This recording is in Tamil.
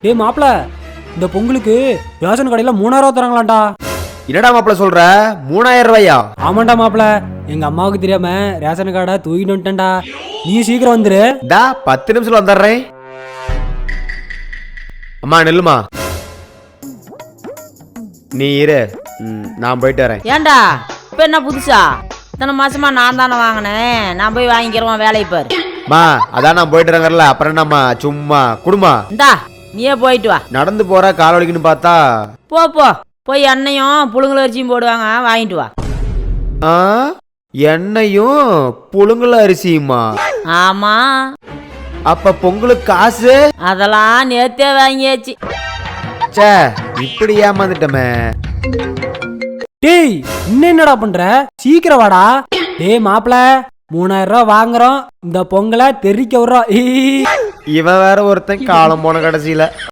டேய் மாப்பிள, இந்த பொங்கலுக்கு ரேஷன் கடையில 3000 தராங்களாண்டா. என்னடா மாப்பிள சொல்ற? 3000 ரூபாயா? ஆமாண்டா மாப்பிள, எங்க அம்மாவுக்கு தெரியாம ரேஷன் கார்டை தூக்கிட்டு வந்துட்டேன்டா. நீ சீக்கிரம் வந்துரு. டா 10 நிமிஷத்துல வந்துடுறேன். அம்மா நெல்லுமா, நீ இரு, நான் போயிட்டு வரேன். ஏண்டா இப்ப என்ன புதுசா? இத்தனை மாசமா நான் தானே வாங்கினேன், நான் போய் வாங்கிக்கிறேன், வேலையை பாரு. மா அதான் நான் போயிட்டு வரேங்கல்ல, அப்புறம் என்னம்மா சும்மா குடுமா. இந்தா நீயே போயிட்டு வா. நடந்து போற கால் வலிக்குன்னு பார்த்தா போ போ போய் எண்ணெயும் புழுங்கல் அரிசியும் போடுவாங்க, வாங்கிட்டு வா. ஆ, எண்ணெயும் புழுங்கல் அரிசியுமா? ஆமா, அப்ப பொங்கலுக்கு காசு? அதெல்லாம் நேத்தே வாங்கியாச்சு. சே, இப்படி ஏமாந்துட்டமே. டேய் இன்னும் என்னடா பண்ற? சீக்கிரம் வாடா. டேய் மாப்பிள, 3000 ரூபா வாங்குறோம், இந்த பொங்கலை தெரிக்க விடுறோம். இவன் வேற ஒருத்தன் காலம் போன கடைசியில.